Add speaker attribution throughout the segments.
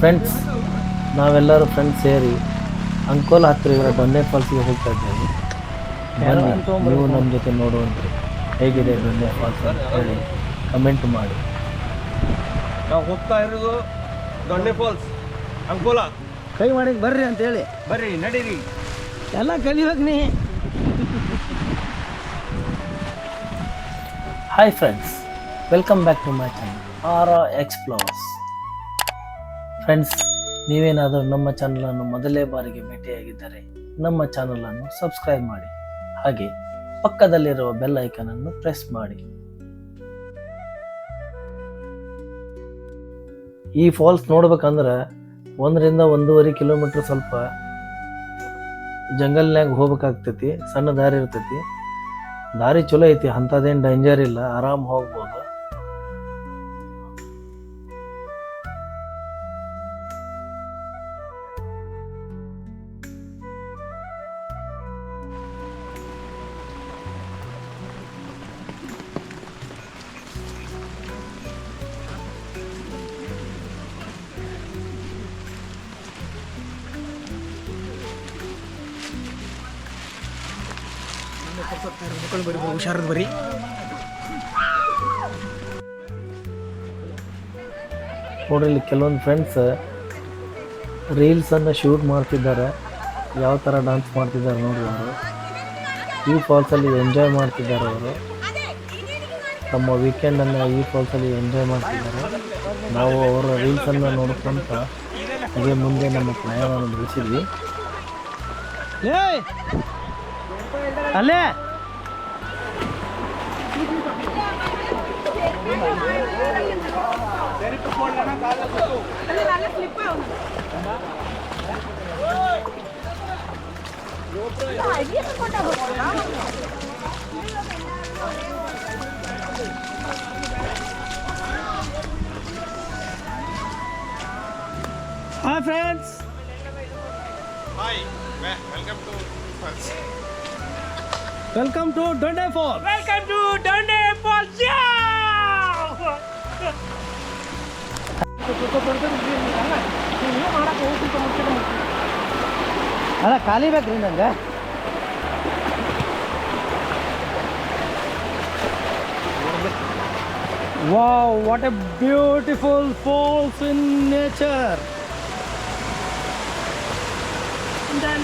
Speaker 1: Friends, ನಾವೆಲ್ಲರೂ friends ಸೇರಿ ಅಂಕೋಲ ಹತ್ತಿರ ಇರೋ ಡೊನ್ನೆ ಫಾಲ್ಸ್ಗೆ ಹೋಗ್ತಾ ಇದ್ದೇವೆ. ಬನ್ನಿ, ನೀವು ನಮ್ಮ ಜೊತೆ ನೋಡುವಂತೆ ಹೇಗಿದೆ ಡೊನ್ನೆ ಫಾಲ್ಸ್ ಅಂತ ಹೇಳಿ ಕಮೆಂಟ್ ಮಾಡಿ.
Speaker 2: ನಾವು ಹೋಗ್ತಾ ಇರೋದು ಡೊನ್ನೆ ಫಾಲ್ಸ್ ಅಂಕೋಲ.
Speaker 3: ಕೈ ಮಾಡಿ ಬರ್ರಿ ಅಂತ ಹೇಳಿ.
Speaker 2: ಬರ್ರಿ, ನಡೀರಿ,
Speaker 3: ಎಲ್ಲ ಕಲಿಬೇಕು ನೀ.
Speaker 1: Hi friends, welcome back to my channel R explores. Friends, ನೀವೇನಾದರೂ ನಮ್ಮ ಚಾನಲನ್ನು ಮೊದಲೇ ಬಾರಿಗೆ ಭೇಟಿಯಾಗಿದ್ದರೆ ನಮ್ಮ ಚಾನಲನ್ನು ಸಬ್ಸ್ಕ್ರೈಬ್ ಮಾಡಿ, ಹಾಗೆ ಪಕ್ಕದಲ್ಲಿರುವ ಬೆಲ್ ಐಕನನ್ನು ಪ್ರೆಸ್ ಮಾಡಿ. ಈ ಫಾಲ್ಸ್ ನೋಡ್ಬೇಕಂದ್ರೆ 1-1.5 ಕಿಲೋಮೀಟ್ರ್ ಸ್ವಲ್ಪ ಜಂಗಲ್ನಾಗ ಹೋಗ್ಬೇಕಾಗ್ತೈತಿ. ಸಣ್ಣ ದಾರಿ ಇರ್ತೈತಿ. ದಾರಿ ಚಲೋ ಐತಿ, ಅಂಥದ್ದೇನು ಡೇಂಜರ್ ಇಲ್ಲ, ಆರಾಮ್ ಹೋಗ್ಬೋದು.
Speaker 3: ಹುಷಾರದ ಬರೀ.
Speaker 1: ನೋಡ್ರಿ, ಇಲ್ಲಿ ಕೆಲವೊಂದು ಫ್ರೆಂಡ್ಸ್ ರೀಲ್ಸನ್ನು ಶೂಟ್ ಮಾಡ್ತಿದ್ದಾರೆ. ಯಾವ ಥರ ಡ್ಯಾನ್ಸ್ ಮಾಡ್ತಿದ್ದಾರೆ ನೋಡಿ. ಅವರು ಈ ಫಾಲ್ಸಲ್ಲಿ ಎಂಜಾಯ್ ಮಾಡ್ತಿದ್ದಾರೆ. ಅವರು ತಮ್ಮ ವೀಕೆಂಡನ್ನು ಈ ಫಾಲ್ಸಲ್ಲಿ ಎಂಜಾಯ್ ಮಾಡ್ತಿದ್ದಾರೆ. ನಾವು ಅವರ ರೀಲ್ಸನ್ನು ನೋಡ್ಕೊಂತ ಹಾಗೆ ಮುಂದೆ ನಮ್ಮ ಪ್ರಯಾಣವನ್ನು ಬೆಳೆಸಿದ್ವಿ.
Speaker 3: ಅಲ್ಲೇ Hi friends.
Speaker 2: Hi, welcome to Falls.
Speaker 3: Welcome to Donde Falls.
Speaker 2: Welcome to Donde Falls.
Speaker 3: ಅಲ್ಲ ಖಾಲಿ ಬೇಕ್ರಿ ನಂಗೆ. Wow, what a beautiful falls in nature.
Speaker 2: Then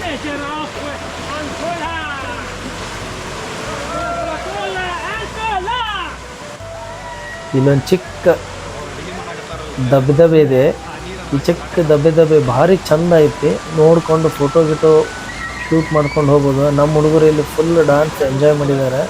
Speaker 2: nature of Angola. Angola.
Speaker 1: ಇಲ್ಲೊಂದು ಚಿಕ್ಕ ದಬ್ಬೆ ಇದೆ. ಈ ಚಿಕ್ಕ ದಬ್ಬೆ ಭಾರಿ ಚಂದ ಐತಿ. ನೋಡ್ಕೊಂಡು ಫೋಟೋ ಗಿಟೋ ಶೂಟ್ ಮಾಡ್ಕೊಂಡು ಹೋಗ್ಬೋದು. ನಮ್ಮ ಹುಡುಗರು ಇಲ್ಲಿ ಫುಲ್ ಡ್ಯಾನ್ಸ್ ಎಂಜಾಯ್ ಮಾಡಿದ್ದಾರೆ.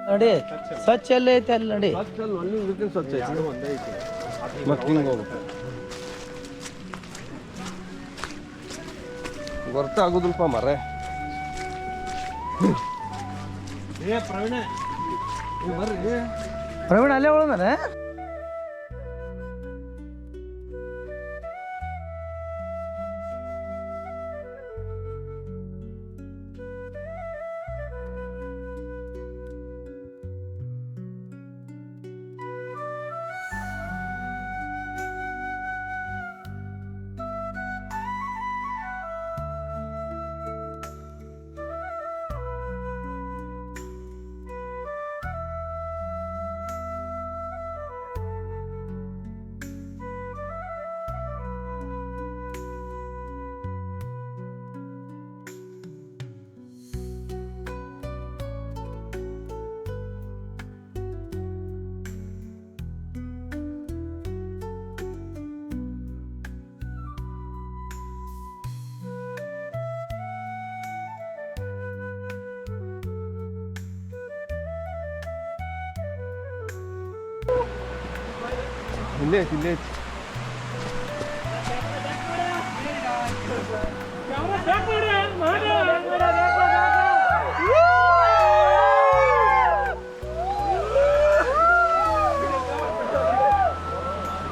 Speaker 3: ನೋಡಿ, ಸ್ವಚ್ಛ ಎಲ್ಲ ಐತೆ ಅಲ್ಲಿ ನೋಡಿ.
Speaker 2: ಗೊತ್ತಾಗುದಿಲ್ಪ ಮರೆ.
Speaker 3: ಪ್ರವೀಣ್ ಅಲ್ಲೇ ಉಳ್ದಾನೆ.
Speaker 2: ಇಲ್ಲೇ ಐತಿ ಇಲ್ಲೇ ಐತಿ.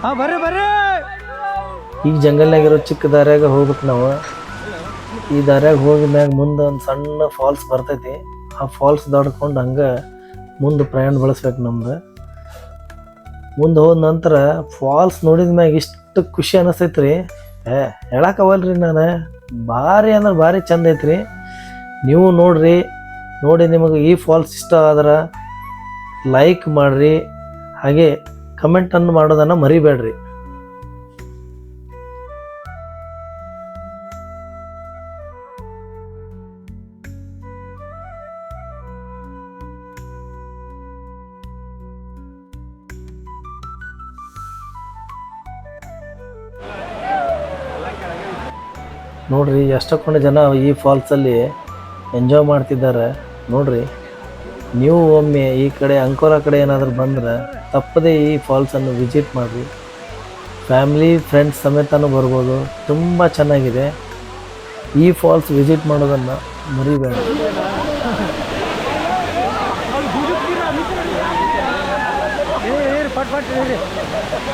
Speaker 3: ಹಾಂ ಬರ್ರಿ ಬರ್ರಿ.
Speaker 1: ಈಗ ಜಂಗಲ್ನಾಗಿರೋ ಚಿಕ್ಕ ದಾರ್ಯಾಗ ಹೋಗ್ಬೇಕು ನಾವು. ಈ ದಾರ್ಯಾಗ ಹೋಗಿ ಮ್ಯಾಗ ಮುಂದೆ ಒಂದು ಸಣ್ಣ ಫಾಲ್ಸ್ ಬರ್ತೈತಿ. ಆ ಫಾಲ್ಸ್ ದಾಡ್ಕೊಂಡು ಹಂಗೆ ಮುಂದೆ ಪ್ರಯಾಣ ಬೆಳೆಸ್ಬೇಕು ನಮ್ದು. ಮುಂದೆ ಹೋದ ನಂತರ ಫಾಲ್ಸ್ ನೋಡಿದ ಮ್ಯಾಗ ಇಷ್ಟು ಖುಷಿ ಅನಿಸ್ತೈತೆ ರೀ, ಹೇಳಕ್ಕವಲ್ರಿ ನಾನು. ಭಾರಿ ಅಂದ್ರೆ ಭಾರಿ ಚಂದ ಐತ್ರಿ. ನೀವು ನೋಡ್ರಿ, ನೋಡಿ ನಿಮಗೆ ಈ ಫಾಲ್ಸ್ ಇಷ್ಟ ಆದ್ರೆ ಲೈಕ್ ಮಾಡಿರಿ, ಹಾಗೆ ಕಮೆಂಟನ್ನು ಮಾಡೋದನ್ನು ಮರಿಬೇಡ್ರಿ. ನೋಡ್ರಿ ಎಷ್ಟೊಂದು ಜನ ಈ ಫಾಲ್ಸಲ್ಲಿ ಎಂಜಾಯ್ ಮಾಡ್ತಿದ್ದಾರೆ ನೋಡ್ರಿ. ನೀವು ಒಮ್ಮೆ ಈ ಕಡೆ ಅಂಕೋಲಾ ಕಡೆ ಏನಾದರೂ ಬಂದ್ರೆ ತಪ್ಪದೇ ಈ ಫಾಲ್ಸನ್ನು ವಿಸಿಟ್ ಮಾಡಿರಿ. ಫ್ಯಾಮ್ಲಿ ಫ್ರೆಂಡ್ಸ್ ಸಮೇತನೂ ಬರ್ಬೋದು. ತುಂಬ ಚೆನ್ನಾಗಿದೆ. ಈ ಫಾಲ್ಸ್ ವಿಸಿಟ್ ಮಾಡೋದನ್ನು ಮರಿಬೇಡ.
Speaker 3: ಪಟ್ ಪಟ್ ಇರಿ,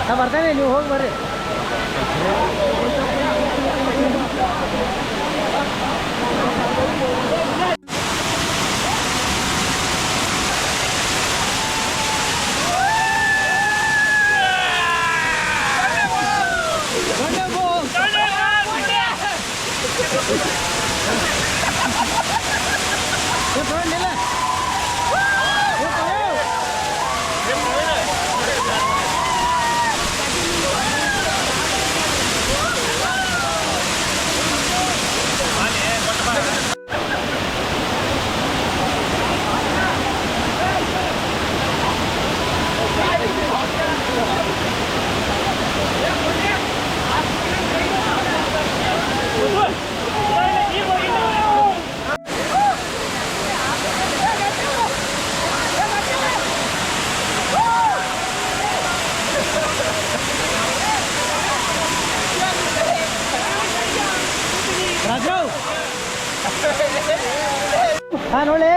Speaker 3: ನಾ ಬರ್ತೇನೆ, ನೀವು ಹೋಗಿ ಬರ್ರಿ. ಹಾಂ ನೋಡಿ,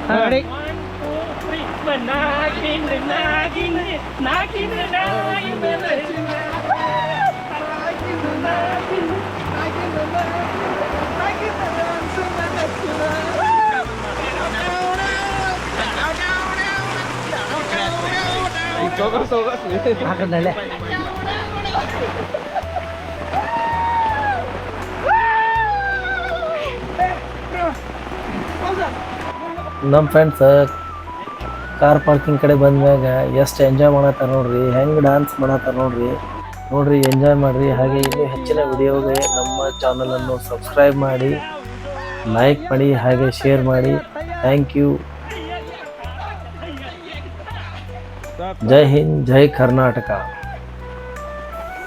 Speaker 3: ready?
Speaker 2: 1, 2, 3. Nagin, nagin, nagin,
Speaker 3: ಹಾಕದ್ನಲ್ಲೇ
Speaker 1: ನಮ್ಮ ಫ್ರೆಂಡ್ಸ್ ಕಾರ್ ಪಾರ್ಕಿಂಗ್ ಕಡೆ ಬಂದ್ಮ್ಯಾಗ ಎಷ್ಟು ಎಂಜಾಯ್ ಮಾಡತ್ತಾರ ನೋಡ್ರಿ, ಹೆಂಗೆ ಡ್ಯಾನ್ಸ್ ಮಾಡತ್ತಾರ ನೋಡ್ರಿ ಎಂಜಾಯ್ ಮಾಡಿರಿ. ಹಾಗೆ ಇನ್ನೂ ಹೆಚ್ಚಿನ ವಿಡಿಯೋಗೆ ನಮ್ಮ ಚಾನಲನ್ನು ಸಬ್ಸ್ಕ್ರೈಬ್ ಮಾಡಿ, ಲೈಕ್ ಮಾಡಿ, ಹಾಗೆ ಶೇರ್ ಮಾಡಿ. Thank you. ಜೈ ಹಿಂದ್, ಜೈ ಕರ್ನಾಟಕ.